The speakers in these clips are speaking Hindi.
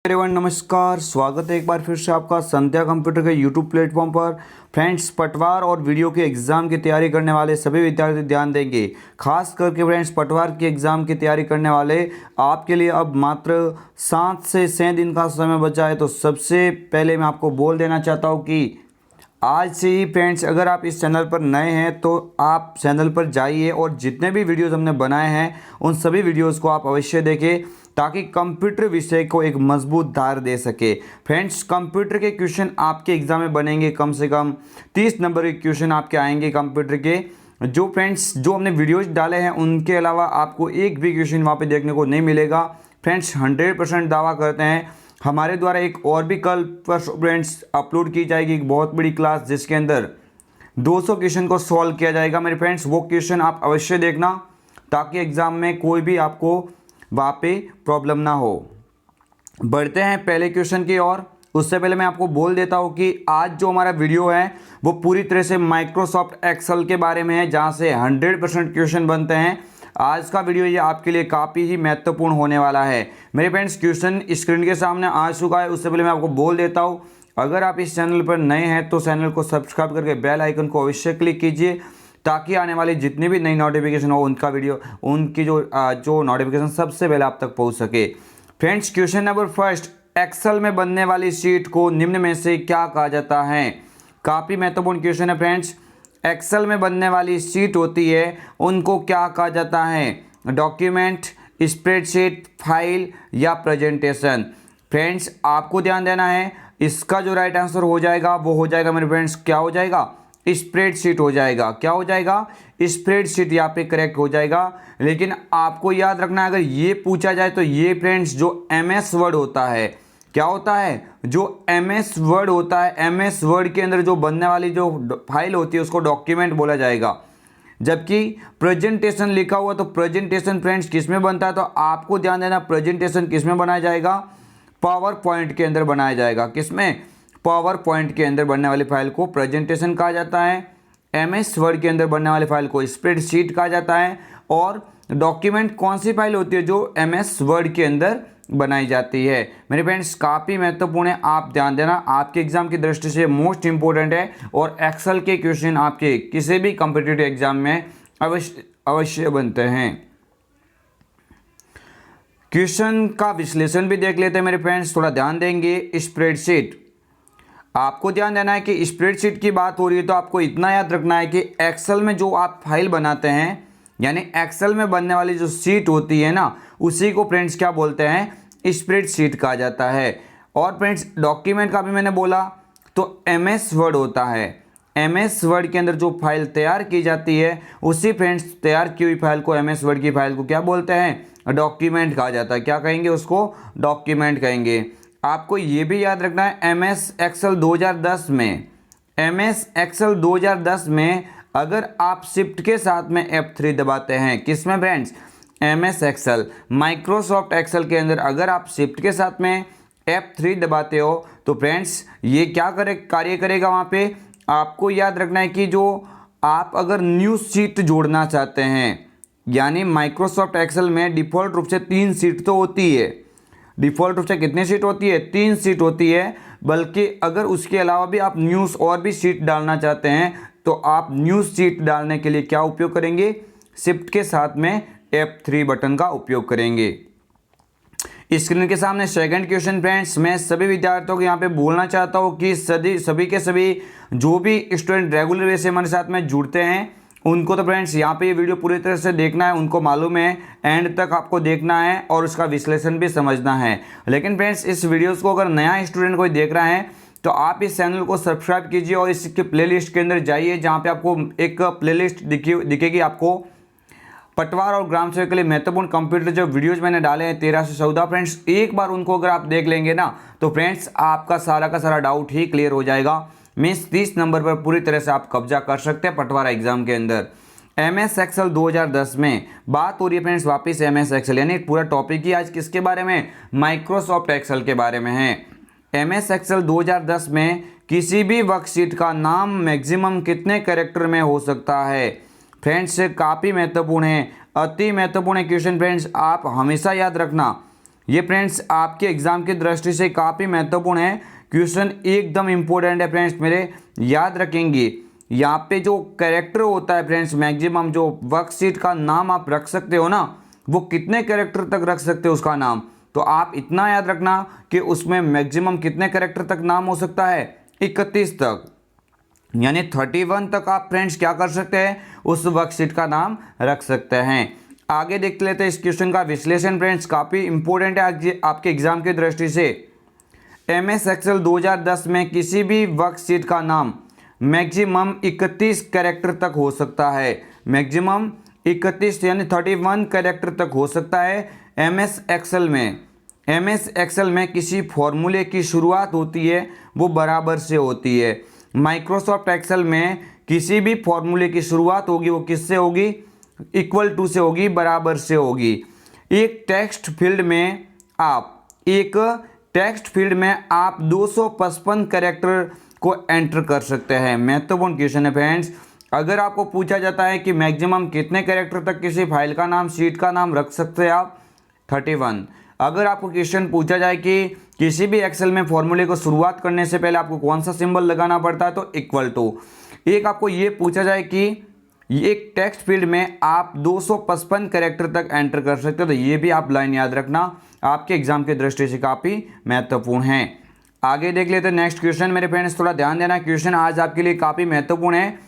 एवरीवन नमस्कार, स्वागत है एक बार फिर से आपका संध्या कंप्यूटर के यूट्यूब प्लेटफॉर्म पर। फ्रेंड्स, पटवार और वीडियो के एग्ज़ाम की तैयारी करने वाले सभी विद्यार्थी ध्यान देंगे। खास करके फ्रेंड्स, पटवार की एग्ज़ाम की तैयारी करने वाले आपके लिए अब मात्र 7 से 6 दिन का समय बचा है। तो सबसे पहले मैं आपको बोल देना चाहता हूँ कि आज से ही फ्रेंड्स, अगर आप इस चैनल पर नए हैं तो आप चैनल पर जाइए और जितने भी वीडियोस हमने बनाए हैं उन सभी वीडियोस को आप अवश्य देखें, ताकि कंप्यूटर विषय को एक मजबूत धार दे सके। फ्रेंड्स, कंप्यूटर के क्वेश्चन आपके एग्जाम में बनेंगे, कम से कम 30 नंबर के क्वेश्चन आपके आएंगे कंप्यूटर के। जो फ्रेंड्स जो हमने वीडियोज डाले हैं उनके अलावा आपको एक भी क्वेश्चन वहाँ पे देखने को नहीं मिलेगा। फ्रेंड्स, 100% दावा करते हैं। हमारे द्वारा एक और भी कल पर फ्रेंड्स अपलोड की जाएगी एक बहुत बड़ी क्लास, जिसके अंदर 200 क्वेश्चन को सॉल्व किया जाएगा। मेरे फ्रेंड्स, वो क्वेश्चन आप अवश्य देखना, ताकि एग्ज़ाम में कोई भी आपको वहाँ पे प्रॉब्लम ना हो। बढ़ते हैं पहले क्वेश्चन की ओर। उससे पहले मैं आपको बोल देता हूँ कि आज जो हमारा वीडियो है वो पूरी तरह से माइक्रोसॉफ्ट एक्सेल के बारे में है, जहाँ से 100% क्वेश्चन बनते हैं। आज का वीडियो ये आपके लिए काफ़ी ही महत्वपूर्ण होने वाला है। मेरे फ्रेंड्स, क्वेश्चन स्क्रीन के सामने आ चुका है। उससे पहले मैं आपको बोल देता हूँ, अगर आप इस चैनल पर नए हैं तो चैनल को सब्सक्राइब करके बेल आइकन को अवश्य क्लिक कीजिए, ताकि आने वाली जितनी भी नई नोटिफिकेशन हो उनका वीडियो उनकी जो नोटिफिकेशन सबसे पहले आप तक पहुँच सके। Friends, question number first, Excel में बनने वाली शीट को निम्न में से क्या कहा जाता है? काफ़ी महत्वपूर्ण क्वेश्चन है फ्रेंड्स। एक्सेल में बनने वाली शीट होती है उनको क्या कहा जाता है? डॉक्यूमेंट, स्प्रेडशीट, फाइल या प्रेजेंटेशन? फ्रेंड्स, आपको ध्यान देना है, इसका जो राइट आंसर हो जाएगा वो हो जाएगा मेरे फ्रेंड्स, क्या हो जाएगा? स्प्रेडशीट हो जाएगा। क्या हो जाएगा? स्प्रेडशीट यहाँ पे करेक्ट हो जाएगा। लेकिन आपको याद रखना है, अगर ये पूछा जाए तो ये फ्रेंड्स जो एमएस वर्ड होता है, क्या होता है? जो एमएस वर्ड होता है, एमएस वर्ड के अंदर जो बनने वाली जो फाइल होती है उसको डॉक्यूमेंट बोला जाएगा। जबकि प्रेजेंटेशन लिखा हुआ, तो प्रेजेंटेशन फ्रेंड्स किस में बनता है? तो आपको ध्यान देना, प्रेजेंटेशन किस में बनाया जाएगा? पावर पॉइंट के अंदर बनाया जाएगा। किस में? पावर पॉइंट के अंदर बनने वाली फाइल को प्रेजेंटेशन कहा जाता है। एमएस वर्ड के अंदर बनने वाली फाइल को स्प्रेडशीट कहा जाता है। और डॉक्यूमेंट कौन सी फाइल होती है? जो एमएस वर्ड के अंदर बनाई जाती है। मेरे फ्रेंड्स, काफ़ी महत्वपूर्ण है, आप ध्यान देना, आपके एग्जाम की दृष्टि से मोस्ट इंपॉर्टेंट है। और एक्सेल के क्वेश्चन आपके किसी भी कॉम्पिटिटिव एग्जाम में अवश्य बनते हैं। क्वेश्चन का विश्लेषण भी देख लेते हैं मेरे फ्रेंड्स, थोड़ा ध्यान देंगे। स्प्रेडशीट, आपको ध्यान देना है कि स्प्रेडशीट की बात हो रही है तो आपको इतना याद रखना है कि एक्सेल में जो आप फाइल बनाते हैं, यानी एक्सेल में बनने वाली जो शीट होती है ना, उसी को फ्रेंड्स क्या बोलते हैं? स्प्रेडशीट कहा जाता है। और फ्रेंड्स, डॉक्यूमेंट का भी मैंने बोला तो एमएस वर्ड होता है। एमएस वर्ड के अंदर जो फाइल तैयार की जाती है, उसी फ्रेंड्स तैयार की हुई फाइल को, एमएस वर्ड की फाइल को क्या बोलते हैं? डॉक्यूमेंट कहा जाता है। क्या कहेंगे उसको? डॉक्यूमेंट कहेंगे। आपको ये भी याद रखना है, एमएस एक्सेल 2010 में अगर आप शिफ्ट के साथ में F3 दबाते हैं, किसमें friends? MS Excel, Microsoft Excel के अंदर अगर आप शिफ्ट के साथ में F3 दबाते हो तो फ्रेंड्स ये क्या कार्य करेगा वहाँ पे? आपको याद रखना है कि जो आप अगर न्यू शीट जोड़ना चाहते हैं, यानी माइक्रोसॉफ्ट एक्सेल में डिफ़ॉल्ट रूप से 3 शीट तो होती है। डिफ़ॉल्ट रूप से कितनी शीट होती है? 3 शीट होती है। बल्कि अगर उसके अलावा भी आप न्यूज़ और भी शीट डालना चाहते हैं तो आप न्यूज़ शीट डालने के लिए क्या उपयोग करेंगे? शिफ्ट के साथ में F3 बटन का उपयोग करेंगे। स्क्रीन के सामने सेकंड क्वेश्चन फ्रेंड्स, मैं सभी विद्यार्थियों को यहाँ पे बोलना चाहता हूँ कि सभी के सभी जो भी स्टूडेंट रेगुलर वे से हमारे साथ में जुड़ते हैं उनको तो फ्रेंड्स यहाँ पे ये वीडियो पूरी तरह से देखना है, उनको मालूम है, एंड तक आपको देखना है और उसका विश्लेषण भी समझना है। लेकिन फ्रेंड्स, इस वीडियोस को अगर नया स्टूडेंट कोई देख रहा है तो आप इस चैनल को सब्सक्राइब कीजिए और इसके प्लेलिस्ट के अंदर जाइए, जहाँ पे आपको एक प्लेलिस्ट दिखेगी आपको। पटवार और ग्राम सेवक के लिए महत्वपूर्ण कंप्यूटर जो वीडियोज़ मैंने डाले हैं 13 से 14 फ्रेंड्स, एक बार उनको अगर आप देख लेंगे ना तो फ्रेंड्स आपका सारा का सारा डाउट ही क्लियर हो जाएगा। मीन्स 30 नंबर पर पूरी तरह से आप कब्जा कर सकते हैं पटवार एग्जाम के अंदर। एमएस एक्सेल 2010 में बात हो रही है फ्रेंड्स, वापस एमएस एक्सेल, यानी पूरा टॉपिक ही आज किसके बारे में? माइक्रोसॉफ्ट एक्सेल के बारे में है। एमएस एक्सेल 2010 में किसी भी वर्कशीट का नाम मैक्सिमम कितने कैरेक्टर में हो सकता है? फ्रेंड्स, काफ़ी महत्वपूर्ण है, अति महत्वपूर्ण क्वेश्चन फ्रेंड्स, आप हमेशा याद रखना ये फ्रेंड्स आपके एग्जाम की दृष्टि से काफ़ी महत्वपूर्ण है, क्वेश्चन एकदम इम्पोर्टेंट है फ्रेंड्स मेरे, याद रखेंगे। यहाँ पे जो कैरेक्टर होता है फ्रेंड्स, मैक्सिमम जो वर्कशीट का नाम आप रख सकते हो ना, वो कितने कैरेक्टर तक रख सकते हो उसका नाम, तो आप इतना याद रखना कि उसमें मैक्सिमम कितने कैरेक्टर तक नाम हो सकता है, 31 तक, यानी 31 तक आप फ्रेंड्स क्या कर सकते हैं, उस वर्कशीट का नाम रख सकते हैं। आगे देखते लेते हैं इस क्वेश्चन का विश्लेषण फ्रेंड्स, काफ़ी इंपॉर्टेंट है आपके एग्जाम की दृष्टि से। MS एक्सेल 2010 में किसी भी वर्कशीट का नाम मैक्सिमम 31 कैरेक्टर तक हो सकता है, मैक्सिमम 31 यानी 31 कैरेक्टर तक हो सकता है। MS एक्सेल में किसी फॉर्मूले की शुरुआत होती है वो बराबर से होती है। माइक्रोसॉफ्ट एक्सेल में किसी भी फॉर्मूले की शुरुआत होगी वो किससे होगी, इक्वल टू से होगी, बराबर से होगी। एक टेक्स्ट फील्ड में आप 255 कैरेक्टर को एंटर कर सकते हैं। महत्वपूर्ण क्वेश्चन है फ्रेंड्स। अगर आपको पूछा जाता है कि मैक्सिमम कितने कैरेक्टर तक किसी फाइल का नाम, शीट का नाम रख सकते हैं आप, 31। अगर आपको क्वेश्चन पूछा जाए कि किसी भी एक्सेल में फॉर्मूले को शुरुआत करने से पहले आपको कौन सा सिंबल लगाना पड़ता है, तो इक्वल टू। एक आपको ये पूछा जाए कि एक टेक्स्ट फील्ड में आप 255 कैरेक्टर तक एंटर कर सकते हो, तो ये भी आप लाइन याद रखना, आपके एग्जाम की दृष्टि से काफ़ी महत्वपूर्ण है। आगे देख लेते हैं नेक्स्ट क्वेश्चन मेरे फ्रेंड्स, थोड़ा ध्यान देना, क्वेश्चन आज आपके लिए काफ़ी महत्वपूर्ण है।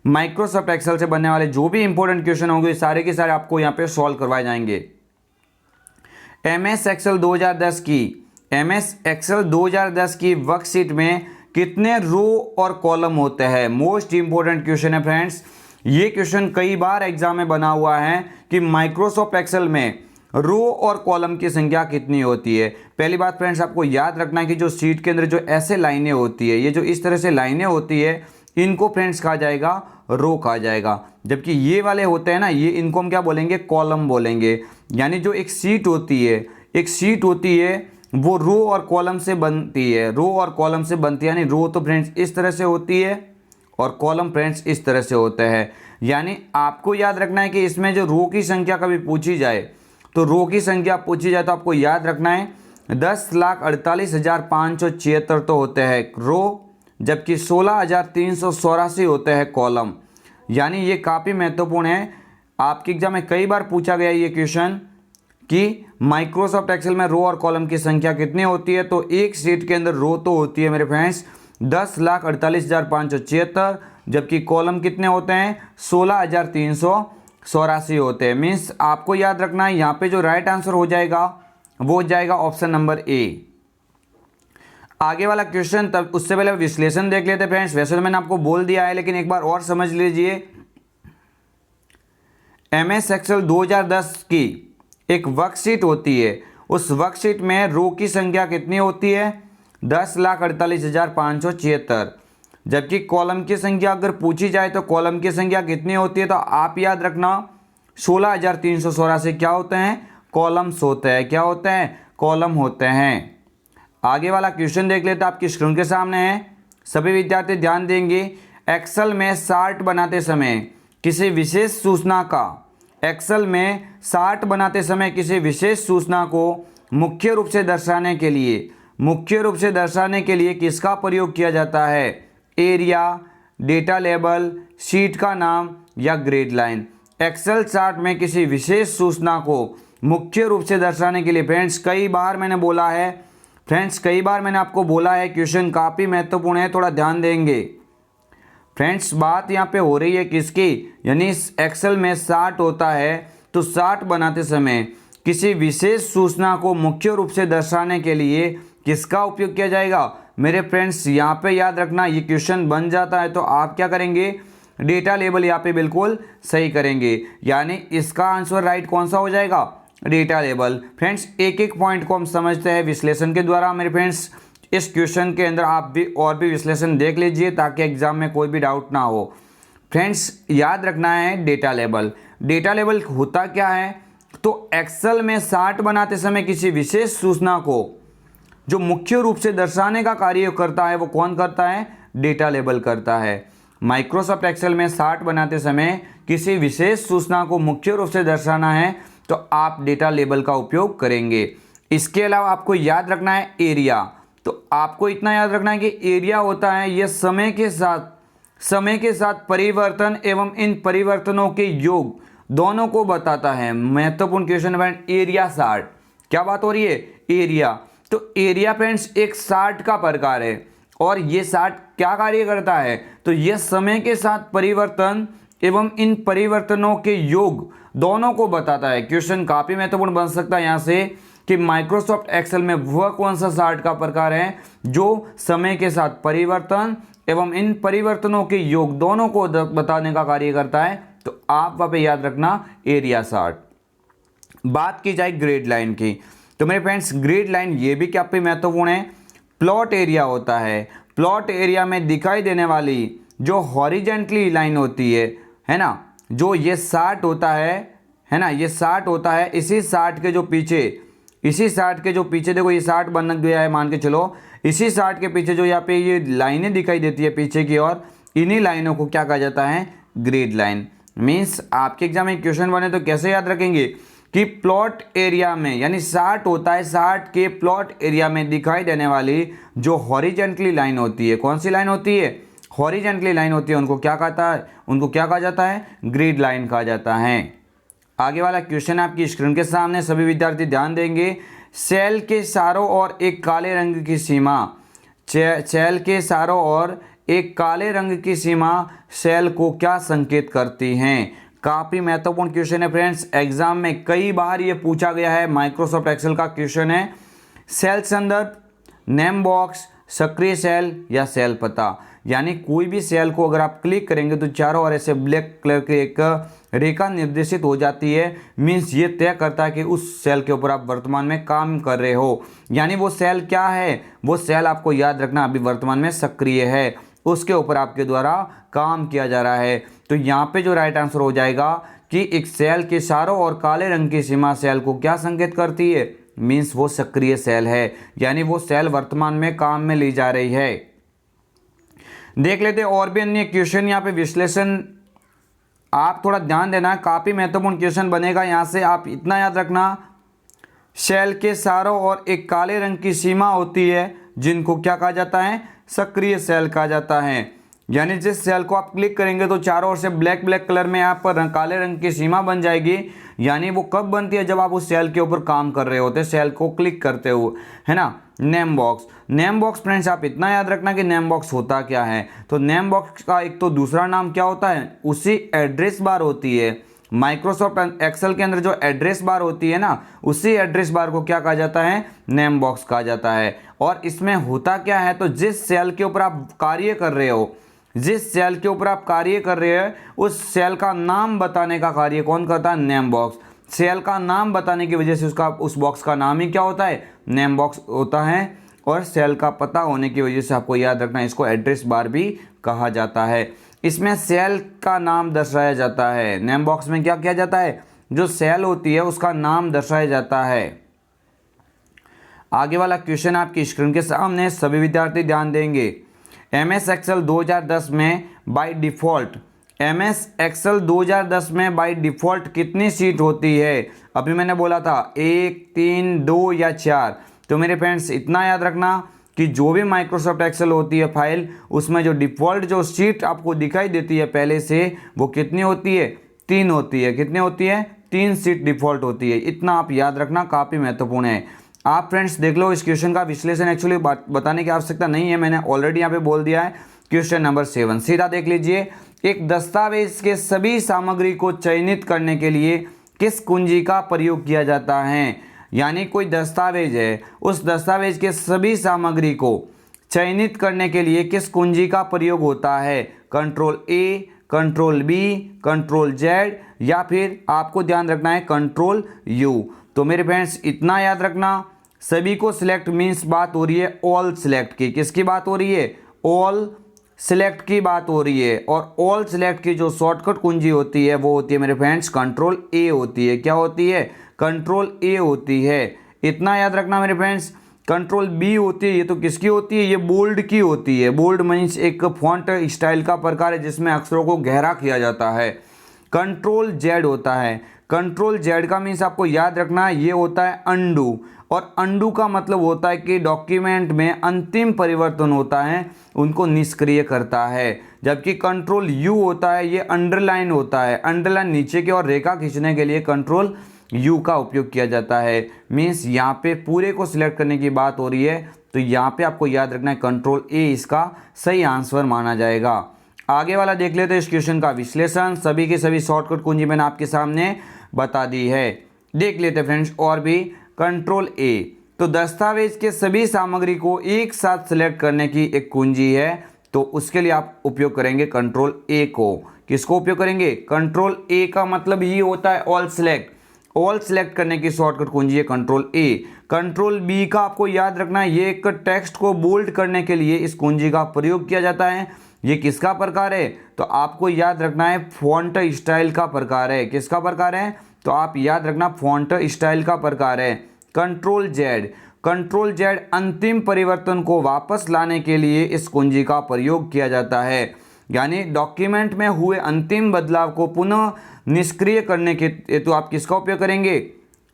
माइक्रोसॉफ्ट एक्सेल से बनने वाले जो भी इंपॉर्टेंट क्वेश्चन होंगे सारे के सारे आपको यहाँ पे सॉल्व करवाए जाएंगे। MS एक्सेल 2010 की वर्कशीट में कितने रो और कॉलम होते हैं, मोस्ट इंपॉर्टेंट क्वेश्चन है फ्रेंड्स। ये क्वेश्चन कई बार एग्जाम में बना हुआ है कि माइक्रोसॉफ्ट एक्सेल में रो और कॉलम की संख्या कितनी होती है। पहली बात फ्रेंड्स आपको याद रखना है कि जो शीट के अंदर जो ऐसे लाइनें होती है, ये जो इस तरह से लाइनें होती है, इनको फ्रेंड्स कहा जाएगा रो कहा जाएगा, जबकि ये वाले होते हैं ना, ये इनको हम क्या बोलेंगे, कॉलम बोलेंगे। यानी जो एक शीट होती है वो रो और कॉलम से बनती है, यानी रो तो फ्रेंड्स इस तरह से होती है और कॉलम फ्रेंड्स इस तरह से होते हैं। यानी आपको याद रखना है कि इसमें जो रो की संख्या कभी पूछी जाए तो आपको याद रखना है 10,48,576 तो होते हैं रो, जबकि 16,384 होते हैं कॉलम। यानी ये काफ़ी महत्वपूर्ण है, आपके एग्जाम में कई बार पूछा गया ये क्वेश्चन कि माइक्रोसॉफ्ट एक्सेल में रो और कॉलम की संख्या कितनी होती है, तो एक शीट के अंदर रो तो होती है मेरे फ्रेंड्स 10,48,576, जबकि कॉलम कितने होते हैं, 16,384 होते हैं। मीन्स आपको याद रखना है यहाँ पे जो राइट आंसर हो जाएगा वो हो जाएगा ऑप्शन नंबर ए। आगे वाला क्वेश्चन, तब उससे पहले विश्लेषण देख लेते फ्रेंड्स। वैसे तो मैंने आपको बोल दिया है लेकिन एक बार और समझ लीजिए। MS एक्सेल 2010 की एक वर्कशीट होती है, उस वर्कशीट में रो की संख्या कितनी होती है, 10,48,576, जबकि कॉलम की संख्या अगर पूछी जाए तो कॉलम की संख्या कितनी होती है, तो आप याद रखना 16,384 क्या होते हैं, कॉलम्स होते हैं। क्या होते हैं, कॉलम होते हैं। आगे वाला क्वेश्चन देख लेते हैं, आपकी स्क्रीन के सामने है, सभी विद्यार्थी ध्यान देंगे। एक्सेल में चार्ट बनाते समय किसी विशेष सूचना को मुख्य रूप से दर्शाने के लिए किसका प्रयोग किया जाता है, एरिया, डेटा लेबल, शीट का नाम या ग्रिड लाइन। एक्सेल चार्ट में किसी विशेष सूचना को मुख्य रूप से दर्शाने के लिए फ्रेंड्स कई बार मैंने आपको बोला है क्वेश्चन काफ़ी महत्वपूर्ण है, थोड़ा ध्यान देंगे फ्रेंड्स। बात यहाँ पे हो रही है किसकी, यानी एक्सेल में चार्ट होता है, तो चार्ट बनाते समय किसी विशेष सूचना को मुख्य रूप से दर्शाने के लिए किसका उपयोग किया जाएगा। मेरे फ्रेंड्स यहाँ पे याद रखना, ये क्वेश्चन बन जाता है तो आप क्या करेंगे, डेटा लेबल यहाँ पे बिल्कुल सही करेंगे, यानी इसका आंसर राइट कौन सा हो जाएगा, डेटा लेबल। फ्रेंड्स एक एक पॉइंट को हम समझते हैं विश्लेषण के द्वारा। मेरे फ्रेंड्स इस क्वेश्चन के अंदर आप भी और भी विश्लेषण देख लीजिए ताकि एग्जाम में कोई भी डाउट ना हो। फ्रेंड्स याद रखना है डेटा लेबल होता क्या है, तो एक्सेल में चार्ट बनाते समय किसी विशेष सूचना को जो मुख्य रूप से दर्शाने का कार्य करता है वो कौन करता है, डेटा लेबल करता है। माइक्रोसॉफ्ट एक्सेल में चार्ट बनाते समय किसी विशेष सूचना को मुख्य रूप से दर्शाना है तो आप डेटा लेबल का उपयोग करेंगे। इसके अलावा आपको याद रखना है एरिया। तो आपको इतना याद रखना है कि एरिया होता है यह समय के साथ परिवर्तन एवं इन परिवर्तनों के योग दोनों को बताता है। महत्वपूर्ण क्वेश्चन है फ्रेंड, एरिया चार्ट। क्या बात हो रही है? एरिया। तो एरिया फ्रेंड्स एक चार्ट का प्रकार है और ये चार्ट क्या कार्य करता है? तो यह समय के साथ परिवर्तन एवं इन परिवर्तनों के योग दोनों को बताता है। क्वेश्चन काफी महत्वपूर्ण बन सकता है यहाँ से कि माइक्रोसॉफ्ट एक्सेल में वह कौन सा चार्ट का प्रकार है जो समय के साथ परिवर्तन एवं इन परिवर्तनों के योग दोनों को बताने का कार्य करता है। तो आप वहां पे याद रखना एरिया चार्ट। बात की जाए ग्रिड लाइन की, तो मेरे फ्रेंड्स ग्रिड लाइन ये भी काफी महत्वपूर्ण है। प्लॉट एरिया होता है, प्लॉट एरिया में दिखाई देने वाली जो हॉरिजेंटली लाइन होती है ना, जो ये 60 होता है ना, ये 60 होता है। इसी 60 के जो पीछे देखो ये 60 बन गया है मान के चलो, इसी 60 के पीछे जो यहाँ पे ये लाइनें दिखाई देती है पीछे की ओर, इन्हीं लाइनों को क्या कहा जाता है? Grid line. मीन्स आपके एग्जाम में क्वेश्चन बने तो कैसे याद रखेंगे कि प्लॉट एरिया में यानी 60 होता है, 60 के प्लॉट एरिया में दिखाई देने वाली जो हॉरिजेंटली लाइन होती है, कौन सी लाइन होती है? हॉरिजेंटली लाइन होती है, उनको क्या कहा जाता है? ग्रिड लाइन कहा जाता है। आगे वाला क्वेश्चन आपकी स्क्रीन के सामने, सभी विद्यार्थी ध्यान देंगे। सेल के चारों ओर एक काले रंग की सीमा, सेल के चारों ओर एक काले रंग की सीमा सेल को क्या संकेत करती हैं? काफी महत्वपूर्ण क्वेश्चन है फ्रेंड्स, एग्जाम में कई बार ये पूछा गया है। माइक्रोसॉफ्ट एक्सेल का क्वेश्चन है। सेल संदर्भ, नेम बॉक्स, सक्रिय सेल या सेल पता, यानी कोई भी सेल को अगर आप क्लिक करेंगे तो चारों ओर ऐसे ब्लैक कलर की एक रेखा निर्देशित हो जाती है। मीन्स ये तय करता है कि उस सेल के ऊपर आप वर्तमान में काम कर रहे हो, यानी वो सेल क्या है? वो सेल आपको याद रखना अभी वर्तमान में सक्रिय है, उसके ऊपर आपके द्वारा काम किया जा रहा है। तो यहाँ पे जो राइट आंसर हो जाएगा कि एक सेल के चारों ओर काले रंग की सीमा सेल को क्या संकेत करती है? मीन्स वो सक्रिय सेल है, यानी वो सेल वर्तमान में काम में ली जा रही है। देख लेते हैं और भी अन्य क्वेश्चन यहाँ पे विश्लेषण, आप थोड़ा ध्यान देना, काफी महत्वपूर्ण क्वेश्चन बनेगा यहाँ से। आप इतना याद रखना, सेल के चारों ओर एक काले रंग की सीमा होती है जिनको क्या कहा जाता है? सक्रिय सेल कहा जाता है। यानी जिस सेल को आप क्लिक करेंगे तो चारों ओर से ब्लैक कलर में यहाँ पर काले रंग की सीमा बन जाएगी। यानी वो कब बनती है? जब आप उस सेल के ऊपर काम कर रहे होते हैं, सेल को क्लिक करते हुए, है ना। Name box, name box friends आप इतना याद रखना कि नेम बॉक्स होता क्या है। तो नेम बॉक्स का एक तो दूसरा नाम क्या होता है? उसी एड्रेस बार होती है। माइक्रोसॉफ्ट एक्सेल के अंदर जो एड्रेस बार होती है ना, उसी एड्रेस बार को क्या कहा जाता है? नेम बॉक्स कहा जाता है। और इसमें होता क्या है? तो जिस सेल के ऊपर आप कार्य कर रहे हो, जिस सेल के ऊपर आप कार्य कर रहे हैं, उस सेल का नाम बताने का कार्य कौन करता है? Name box. सेल का नाम बताने की वजह से उसका उस बॉक्स का नाम ही क्या होता है? नेम बॉक्स होता है। और सेल का पता होने की वजह से आपको याद रखना इसको एड्रेस बार भी कहा जाता है। इसमें सेल का नाम दर्शाया जाता है। नेम बॉक्स में क्या किया जाता है? जो सेल होती है उसका नाम दर्शाया जाता है। आगे वाला क्वेश्चन आपकी स्क्रीन के सामने, सभी विद्यार्थी ध्यान देंगे। MS एक्सेल 2010 में बाय डिफ़ॉल्ट कितनी सीट होती है? अभी मैंने बोला था 1, 3, 2 या 4। तो मेरे फ्रेंड्स इतना याद रखना कि जो भी माइक्रोसॉफ्ट एक्सेल होती है फाइल, उसमें जो डिफ़ॉल्ट जो सीट आपको दिखाई देती है पहले से, वो कितनी होती है? 3 होती है। कितनी होती है? 3 सीट डिफ़ॉल्ट होती है। इतना आप याद रखना, काफ़ी महत्वपूर्ण है। आप फ्रेंड्स देख लो, इस क्वेश्चन का विश्लेषण एक्चुअली बताने की आवश्यकता नहीं है, मैंने ऑलरेडी यहाँ पे बोल दिया है। क्वेश्चन नंबर 7 सीधा देख लीजिए। एक दस्तावेज के सभी सामग्री को चयनित करने के लिए किस कुंजी का प्रयोग किया जाता है? यानी कोई दस्तावेज है, उस दस्तावेज के सभी सामग्री को चयनित करने के लिए किस कुंजी का प्रयोग होता है? Control A, control B, control Z या फिर आपको ध्यान रखना है कंट्रोल U। तो मेरे फ्रेंड्स इतना याद रखना, सभी को सिलेक्ट मीन्स बात हो रही है ऑल सिलेक्ट की। किसकी बात हो रही है? ऑल सिलेक्ट की बात हो रही है। और ऑल सिलेक्ट की जो शॉर्टकट कुंजी होती है वो होती है मेरे फ्रेंड्स कंट्रोल A होती है। क्या होती है? कंट्रोल A होती है। इतना याद रखना मेरे फ्रेंड्स। कंट्रोल B होती है, ये तो किसकी होती है? ये बोल्ड की होती है। बोल्ड मीन्स एक फॉन्ट स्टाइल का प्रकार है जिसमें अक्षरों को गहरा किया जाता है। कंट्रोल Z होता है। कंट्रोल जेड का मीन्स आपको याद रखना है ये होता है अंडू, और अंडू का मतलब होता है कि डॉक्यूमेंट में अंतिम परिवर्तन होता है उनको निष्क्रिय करता है। जबकि कंट्रोल यू होता है ये अंडरलाइन होता है, अंडरलाइन नीचे की ओर रेखा खींचने के लिए कंट्रोल यू का उपयोग किया जाता है। मीन्स यहाँ पे पूरे को सिलेक्ट करने की बात हो रही है, तो यहाँ पे आपको याद रखना है कंट्रोल ए इसका सही आंसर माना जाएगा। आगे वाला देख लेते हैं इस क्वेश्चन का विश्लेषण। सभी के सभी शॉर्टकट कुंजी मैंने आपके सामने बता दी है, देख लेते हैं फ्रेंड्स। और भी कंट्रोल ए तो दस्तावेज के सभी सामग्री को एक साथ सिलेक्ट करने की एक कुंजी है, तो उसके लिए आप उपयोग करेंगे कंट्रोल ए को। किसको उपयोग करेंगे? कंट्रोल ए का मतलब ये होता है ऑल सेलेक्ट, ऑल सेलेक्ट करने की शॉर्टकट कुंजी है कंट्रोल ए। कंट्रोल बी का आपको याद रखना है ये एक टेक्स्ट को बोल्ड करने के लिए इस कुंजी का प्रयोग किया जाता है। ये किसका प्रकार है? तो आपको याद रखना है फॉन्ट स्टाइल का प्रकार है। किसका प्रकार है? तो आप याद रखना फॉन्ट स्टाइल का प्रकार है। कंट्रोल जेड, कंट्रोल जेड अंतिम परिवर्तन को वापस लाने के लिए इस कुंजी का प्रयोग किया जाता है। यानी डॉक्यूमेंट में हुए अंतिम बदलाव को पुनः निष्क्रिय करने के तो आप किसका उपयोग करेंगे?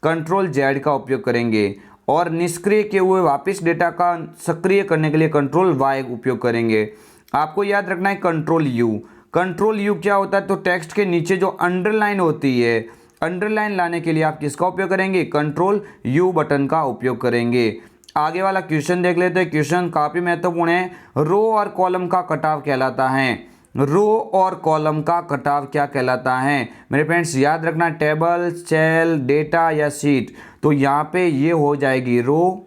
कंट्रोल जेड का उपयोग करेंगे। और निष्क्रिय किए हुए वापस डेटा का सक्रिय करने के लिए कंट्रोल वाई उपयोग करेंगे। आपको याद रखना है कंट्रोल यू, कंट्रोल यू क्या होता है? तो टेक्स्ट के नीचे जो अंडरलाइन होती है, अंडरलाइन लाने के लिए आप किसका उपयोग करेंगे? कंट्रोल यू बटन का उपयोग करेंगे। आगे वाला क्वेश्चन देख लेते हैं। क्वेश्चन काफी महत्वपूर्ण है। रो और कॉलम का कटाव कहलाता है। रो और कॉलम का कटाव क्या कहलाता है? मेरे फ्रेंड्स याद रखना टेबल, सेल, डेटा या शीट। तो यहाँ पे ये हो जाएगी रो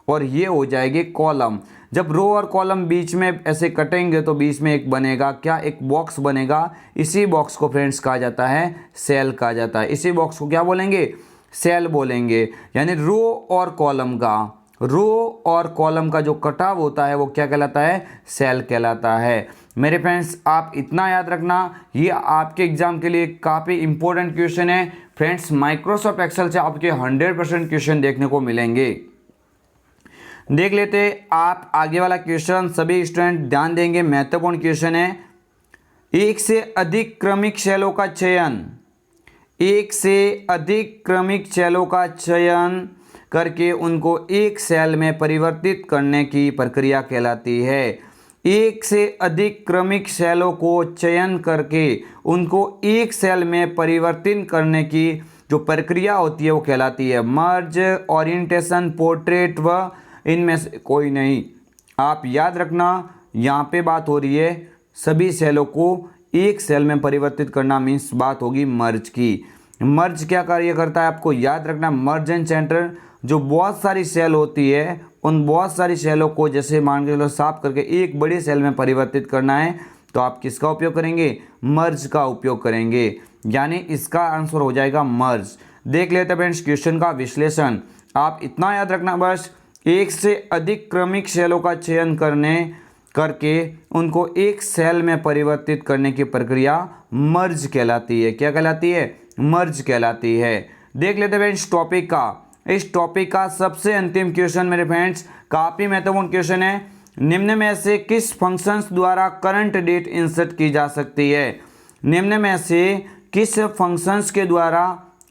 और ये हो जाएगी कॉलम। जब रो और कॉलम बीच में ऐसे कटेंगे तो बीच में एक बनेगा क्या? एक बॉक्स बनेगा। इसी बॉक्स को फ्रेंड्स कहा जाता है सेल कहा जाता है। इसी बॉक्स को क्या बोलेंगे? सेल बोलेंगे। यानी रो और कॉलम का, रो और कॉलम का जो कटाव होता है वो क्या कहलाता है? सेल कहलाता है। मेरे फ्रेंड्स आप इतना याद रखना, ये आपके एग्जाम के लिए काफ़ी इंपॉर्टेंट क्वेश्चन है। फ्रेंड्स माइक्रोसॉफ्ट एक्सेल से आपके 100% क्वेश्चन देखने को मिलेंगे। देख लेते आप आगे वाला क्वेश्चन। सभी स्टूडेंट ध्यान देंगे, महत्वपूर्ण क्वेश्चन है। एक से अधिक क्रमिक सेलों का चयन, एक से अधिक क्रमिक सेलों का चयन करके उनको एक सेल में परिवर्तित करने की प्रक्रिया कहलाती है। एक से अधिक क्रमिक सेलों को चयन करके उनको एक सेल में परिवर्तित करने की जो प्रक्रिया होती है वो कहलाती है मर्ज, ओरिएंटेशन, पोर्ट्रेट व इनमें से कोई नहीं। आप याद रखना यहाँ पे बात हो रही है सभी सेलों को एक सेल में परिवर्तित करना, मीन्स बात होगी मर्ज की। मर्ज क्या कार्य करता है आपको याद रखना। मर्ज एंड सेंटर जो बहुत सारी सेल होती है उन बहुत सारी सेलों को जैसे मान के चलो साफ करके एक बड़ी सेल में परिवर्तित करना है तो आप किसका उपयोग करेंगे? मर्ज का उपयोग करेंगे। यानी इसका आंसर हो जाएगा मर्ज। देख लेते हैं फ्रेंड्स क्वेश्चन का विश्लेषण। आप इतना याद रखना बस, एक से अधिक क्रमिक सेलों का चयन करके उनको एक सेल में परिवर्तित करने की प्रक्रिया मर्ज कहलाती है। क्या कहलाती है? मर्ज कहलाती है। देख लेते हैं फ्रेंड्स टॉपिक का। इस टॉपिक का सबसे अंतिम क्वेश्चन मेरे फ्रेंड्स काफ़ी महत्वपूर्ण क्वेश्चन है। निम्न में से किस फंक्शंस द्वारा करंट डेट इंसर्ट की जा सकती है? निम्न में से किस फंक्शंस के द्वारा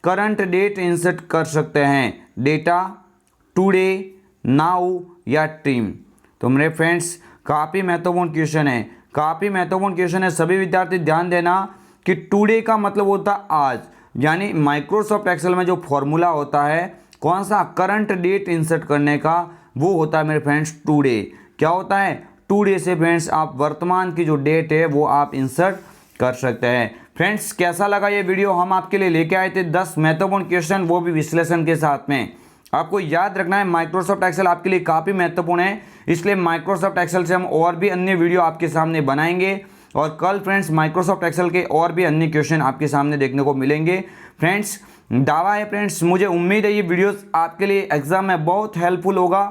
करंट डेट इंसर्ट कर सकते हैं? डेटा, टुडे, नाउ या ट्रिम। तो मेरे फ्रेंड्स काफ़ी महत्वपूर्ण क्वेश्चन है, काफ़ी महत्वपूर्ण क्वेश्चन है। सभी विद्यार्थी ध्यान देना कि टुडे का मतलब होता है आज। यानी माइक्रोसॉफ्ट एक्सेल में जो फॉर्मूला होता है कौन सा? करंट डेट इंसर्ट करने का, वो होता है मेरे फ्रेंड्स टुडे। क्या होता है? टुडे से फ्रेंड्स आप वर्तमान की जो डेट है वो आप इंसर्ट कर सकते हैं। फ्रेंड्स कैसा लगा ये वीडियो? हम आपके लिए लेके आए थे 10 महत्वपूर्ण क्वेश्चन, वो भी विश्लेषण के साथ में। आपको याद रखना है माइक्रोसॉफ्ट एक्सेल आपके लिए काफ़ी महत्वपूर्ण है, इसलिए माइक्रोसॉफ्ट एक्सेल से हम और भी अन्य वीडियो आपके सामने बनाएंगे। और कल फ्रेंड्स माइक्रोसॉफ्ट एक्सेल के और भी अन्य क्वेश्चन आपके सामने देखने को मिलेंगे। फ्रेंड्स दावा है फ्रेंड्स, मुझे उम्मीद है ये वीडियोस आपके लिए एग्जाम में बहुत हेल्पफुल होगा।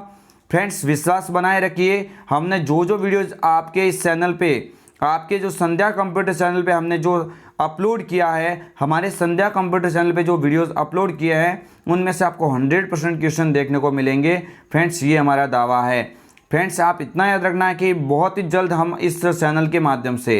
फ्रेंड्स विश्वास बनाए रखिए। हमने जो वीडियोज़ आपके इस चैनल पे, आपके जो संध्या कंप्यूटर चैनल पे हमने जो अपलोड किया है, हमारे संध्या कंप्यूटर चैनल पे जो वीडियोस अपलोड किए हैं उनमें से आपको 100% क्वेश्चन देखने को मिलेंगे। फ्रेंड्स ये हमारा दावा है। फ्रेंड्स आप इतना याद रखना है कि बहुत ही जल्द हम इस चैनल के माध्यम से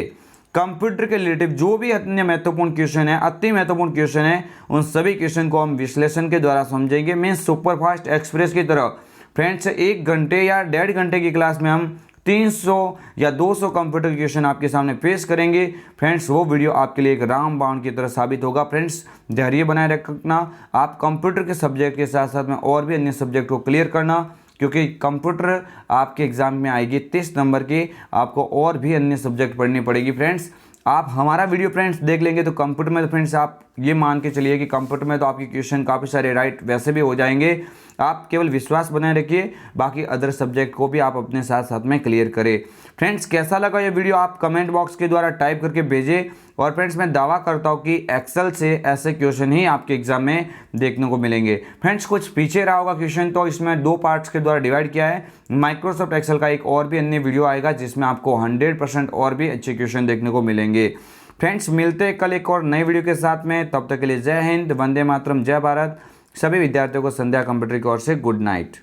कंप्यूटर के रिलेटिव जो भी अन्य महत्वपूर्ण क्वेश्चन है, अति महत्वपूर्ण क्वेश्चन है, उन सभी क्वेश्चन को हम विश्लेषण के द्वारा समझेंगे। मीन्स सुपरफास्ट एक्सप्रेस की तरह फ्रेंड्स 1 घंटे या 1.5 घंटे की क्लास में हम 300 या 200 कंप्यूटर क्वेश्चन आपके सामने पेश करेंगे। फ्रेंड्स वो वीडियो आपके लिए एक रामबाण की तरह साबित होगा। फ्रेंड्स धैर्य बनाए रखना, आप कंप्यूटर के सब्जेक्ट के साथ साथ में और भी अन्य सब्जेक्ट को क्लियर करना, क्योंकि कंप्यूटर आपके एग्जाम में आएगी 30 नंबर की, आपको और भी अन्य सब्जेक्ट पढ़नी पड़ेगी। फ्रेंड्स आप हमारा वीडियो फ्रेंड्स देख लेंगे तो कंप्यूटर में तो फ्रेंड्स आप ये मान के चलिए कि कंप्यूटर में तो आपके क्वेश्चन काफ़ी सारे राइट वैसे भी हो जाएंगे। आप केवल विश्वास बनाए रखिए, बाकी अदर सब्जेक्ट को भी आप अपने साथ साथ में क्लियर करें। फ्रेंड्स कैसा लगा ये वीडियो आप कमेंट बॉक्स के द्वारा टाइप करके भेजें। और फ्रेंड्स मैं दावा करता हूँ कि एक्सेल से ऐसे क्वेश्चन ही आपके एग्जाम में देखने को मिलेंगे। फ्रेंड्स कुछ पीछे रहा होगा क्वेश्चन, तो इसमें 2 पार्ट्स के द्वारा डिवाइड किया है। माइक्रोसॉफ्ट एक्सेल का एक और भी अन्य वीडियो आएगा जिसमें आपको 100% और भी अच्छे क्वेश्चन देखने को मिलेंगे। फ्रेंड्स मिलते हैं कल एक और नई वीडियो के साथ में, तब तक के लिए जय हिंद, वंदे मातरम, जय भारत। सभी विद्यार्थियों को संध्या कंप्यूटर की ओर से गुड नाइट।